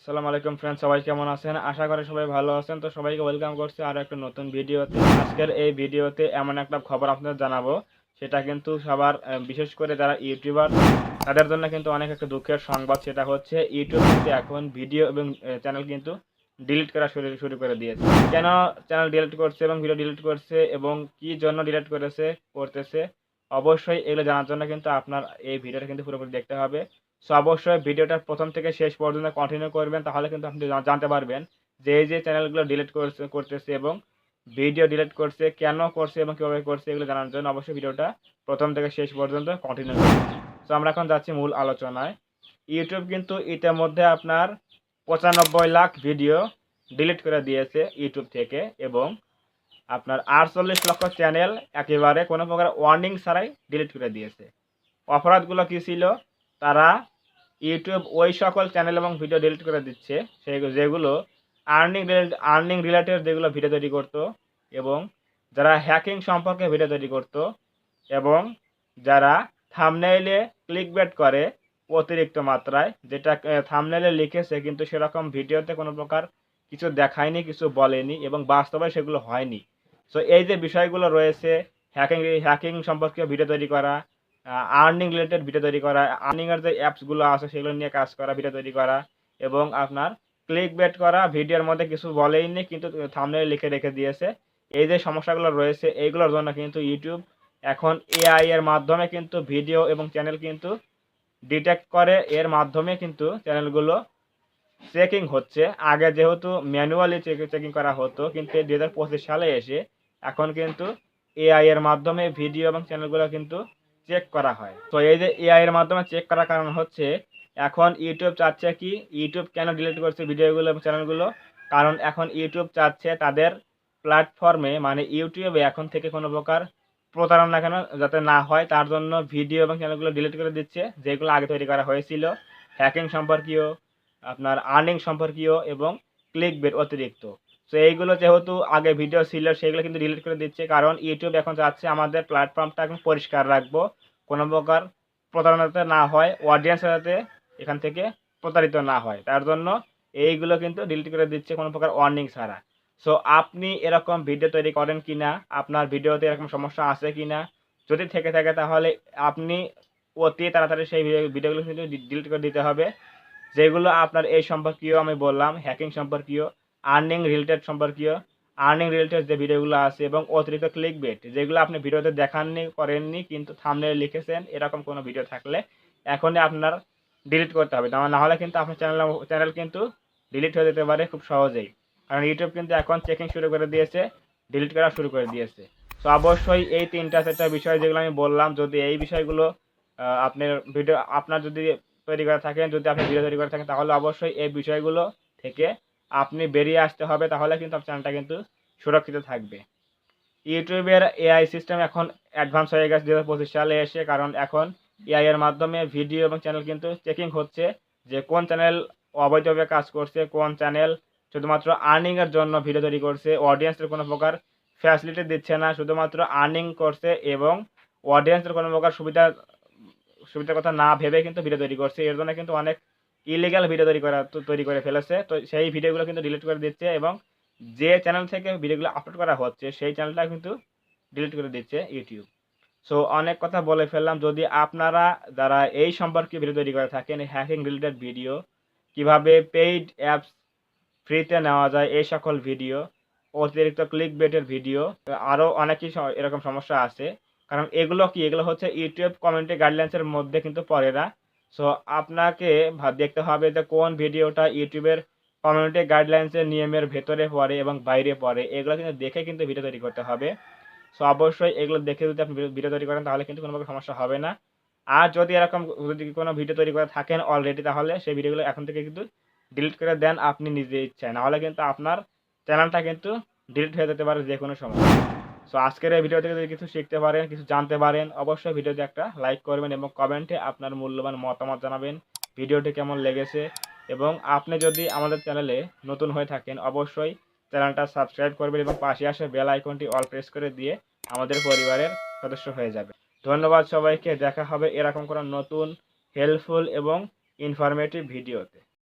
আসসালামু আলাইকুম ফ্রেন্ডস, সবাই কেমন আছেন? আশা করি সবাই ভালো আছেন। তো সবাইকে ওয়েলকাম করছি আরও একটা নতুন ভিডিওতে। আজকের এই ভিডিওতে এমন একটা খবর আপনাদের জানাবো, সেটা কিন্তু সবার বিশেষ করে যারা ইউটিউবার তাদের জন্য কিন্তু অনেক একটা দুঃখের সংবাদ। সেটা হচ্ছে ইউটিউব কিন্তু এখন ভিডিও এবং চ্যানেল কিন্তু ডিলিট করা শুরু করে দিয়েছে। কেন চ্যানেল ডিলিট করছে এবং ভিডিও ডিলিট করছে এবং কি জন্য ডিলিট করতেছে অবশ্যই এগুলো জানার জন্য কিন্তু আপনার এই ভিডিওটা কিন্তু পুরোপুরি দেখতে হবে। সো অবশ্যই ভিডিওটা প্রথম থেকে শেষ পর্যন্ত কন্টিনিউ করবেন, তাহলে কিন্তু আপনি জানতে পারবেন যে এই যে চ্যানেলগুলো ডিলিট করতেছে এবং ভিডিও ডিলিট করছে, কেন করছে এবং কীভাবে করছে, এগুলো জানার জন্য অবশ্যই ভিডিওটা প্রথম থেকে শেষ পর্যন্ত কন্টিনিউ করবেন। সো আমরা এখন যাচ্ছি মূল আলোচনায়। ইউটিউব কিন্তু ইতিমধ্যে আপনার ৯৫ লাখ ভিডিও ডিলিট করে দিয়েছে ইউটিউব থেকে, এবং আপনার ৪৮ লক্ষ চ্যানেল একেবারে কোনো প্রকার ওয়ার্নিং ছাড়াই ডিলিট করে দিয়েছে। অপরাধগুলো কী ছিল? তারা ইউটিউব ওই সকল চ্যানেল এবং ভিডিও ডিলিট করে দিচ্ছে যেগুলো আর্নিং রিলেটেড যেগুলো ভিডিও তৈরি করতো, এবং যারা হ্যাকিং সম্পর্কে ভিডিও তৈরি করতো, এবং যারা থাম্বনেইলে ক্লিকবেট করে অতিরিক্ত মাত্রায়, যেটা থাম্বনেইলে লিখেছে কিন্তু সেরকম ভিডিওতে কোনো প্রকার কিছু দেখায়নি, কিছু বলেনি এবং বাস্তবে সেগুলো হয়নি। সো এই যে বিষয়গুলো রয়েছে, হ্যাকিং সম্পর্কে ভিডিও তৈরি করা, আর্নিং রিলেটেড ভিডিও তৈরি করা, আর্নিংয়ের যে অ্যাপসগুলো আছে সেগুলো নিয়ে কাজ করা, ভিডিও তৈরি করা, এবং আপনার ক্লিকবেট করা, ভিডিওর মধ্যে কিছু বলেইনি কিন্তু থাম্বনেইলে লিখে রেখে দিয়েছে। এই যে সমস্যাগুলো রয়েছে এইগুলোর জন্য কিন্তু ইউটিউব এখন এআই এর মাধ্যমে কিন্তু ভিডিও এবং চ্যানেল কিন্তু ডিটেক্ট করে, এর মাধ্যমে কিন্তু চ্যানেলগুলো চেকিং হচ্ছে। আগে যেহেতু ম্যানুয়ালি চেকিং করা হতো, কিন্তু ২০২৫ সালে এসে এখন কিন্তু এআই এর মাধ্যমে ভিডিও এবং চ্যানেলগুলো কিন্তু চেক করা হয়। তো এই যে এআই এর মাধ্যমে চেক করার কারণ হচ্ছে, এখন ইউটিউব চাচ্ছে কি, ইউটিউব কেন ডিলিট করছে ভিডিওগুলো এবং চ্যানেলগুলো? কারণ এখন ইউটিউব চাচ্ছে তাদের প্ল্যাটফর্মে, মানে ইউটিউবে এখন থেকে কোনো প্রকার প্রতারণা কেন যাতে না হয়, তার জন্য ভিডিও এবং চ্যানেলগুলো ডিলিট করে দিচ্ছে যেগুলো আগে তৈরি করা হয়েছিল হ্যাকিং সম্পর্কীয়, আপনার আর্নিং সম্পর্কীয় এবং ক্লিকবেট অতিরিক্ত। সো এইগুলো যেহেতু আগে ভিডিও ছিল সেগুলো কিন্তু ডিলিট করে দিচ্ছে, কারণ ইউটিউব এখন চাচ্ছে আমাদের প্ল্যাটফর্মটা এখন পরিষ্কার রাখবো, কোনো প্রকার প্রতারণা যাতে না হয়, অডিয়েন্স যাতে এখান থেকে প্রতারিত না হয়, তার জন্য এইগুলো কিন্তু ডিলিট করে দিচ্ছে কোনো প্রকার ওয়ার্নিং ছাড়া। সো আপনি এরকম ভিডিও তৈরি করেন কি না? আপনার ভিডিওতে এরকম সমস্যা আছে কি না? যদি থেকে থাকে তাহলে আপনি অতি তাড়াতাড়ি সেই ভিডিওগুলো কিন্তু ডিলিট করে দিতে হবে, যেগুলো আপনার এই সম্পর্কীয় আমি বললাম, হ্যাকিং সম্পর্কীয়, আর্নিং রিলেটেড যে ভিডিওগুলো আছে, এবং অতিরিক্ত ক্লিকবেট যেগুলো আপনি ভিডিওতে দেখাননি, করেননি কিন্তু থাম্বনেইলে লিখেছেন, এরকম কোনো ভিডিও থাকলে এখনই আপনার ডিলিট করতে হবে। না হলে কিন্তু আপনার চ্যানেল কিন্তু ডিলিট হয়ে যেতে পারে খুব সহজেই, কারণ ইউটিউব কিন্তু এখন চেকিং শুরু করে দিয়েছে, ডিলিট করা শুরু করে দিয়েছে। তো অবশ্যই এই ৩টা বিষয় যেগুলো আমি বললাম, যদি এই বিষয়গুলো আপনার যদি তৈরি করে থাকেন, যদি আপনি ভিডিও তৈরি করে থাকেন, তাহলে অবশ্যই এই বিষয়গুলো থেকে আপনি বেরিয়ে আসতে হবে, তাহলে কিন্তু আপনার চ্যানেলটা কিন্তু সুরক্ষিত থাকবে। ইউটিউবের এআই সিস্টেম এখন অ্যাডভান্স হয়ে গেছে ২০২৫ সালে এসে, কারণ এখন এআই এর মাধ্যমে ভিডিও এবং চ্যানেল কিন্তু চেকিং হচ্ছে যে কোন চ্যানেল অবৈধভাবে কাজ করছে, কোন চ্যানেল শুধুমাত্র আর্নিংয়ের জন্য ভিডিও তৈরি করছে, অডিয়েন্সের কোনো প্রকার ফ্যাসিলিটি দিচ্ছে না, শুধুমাত্র আর্নিং করছে এবং অডিয়েন্সের কোনো প্রকার সুবিধার কথা না ভেবে কিন্তু ভিডিও তৈরি করছে। এর জন্য কিন্তু অনেক ইলিগাল ভিডিও তৈরি করে ফেলেছে। তো সেই ভিডিওগুলো কিন্তু ডিলিট করে দিচ্ছে, এবং যে চ্যানেল থেকে ভিডিওগুলো আপলোড করা হচ্ছে সেই চ্যানেলটা কিন্তু ডিলিট করে দিচ্ছে ইউটিউব। সো অনেক কথা বলে ফেললাম। যদি আপনারা যারা এই সম্পর্কে ভিডিও তৈরি করে থাকেন, হ্যাকিং রিলেটেড ভিডিও, কিভাবে পেইড অ্যাপস ফ্রিতে নেওয়া যায়, এই সকল ভিডিও, অতিরিক্ত ক্লিকবেটের ভিডিও, আরও অনেকই এরকম সমস্যা আছে। কারণ এগুলো হচ্ছে ইউটিউব কমিউনিটি গাইডলাইন্সের মধ্যে কিন্তু পড়ে না। সো আপনাকে দেখতে হবে যে কোন ভিডিওটা ইউটিউবের কমিউনিটি গাইডলাইন্সের নিয়মের ভেতরে পড়ে এবং বাইরে পড়ে, এগুলো কিন্তু দেখে কিন্তু ভিডিও তৈরি করতে হবে। সো অবশ্যই এগুলো দেখে যদি আপনি ভিডিও তৈরি করেন, তাহলে কিন্তু কোনো প্রকার সমস্যা হবে না। আর যদি কোনো ভিডিও তৈরি করে থাকেন অলরেডি, তাহলে সেই ভিডিওগুলো এখন থেকে কিন্তু ডিলিট করে দেন আপনি নিজের ইচ্ছায়, নাহলে কিন্তু আপনার চ্যানেলটা কিন্তু ডিলিট হয়ে যেতে পারে যে কোনো সময়। সো আজকের এই ভিডিও থেকে যদি কিছু শিখতে পারেন, কিছু জানতে পারেন, অবশ্যই ভিডিওতে একটা লাইক করবেন এবং কমেন্টে আপনার মূল্যবান মতামত জানাবেন ভিডিওটি কেমন লেগেছে। এবং আপনি যদি আমাদের চ্যানেলে নতুন হয়ে থাকেন, অবশ্যই চ্যানেলটা সাবস্ক্রাইব করবেন এবং পাশে আসে বেল আইকনটি অল প্রেস করে দিয়ে আমাদের পরিবারের সদস্য হয়ে যাবে। ধন্যবাদ সবাইকে। দেখা হবে এরকম কোনো নতুন হেল্পফুল এবং ইনফরমেটিভ ভিডিওতে।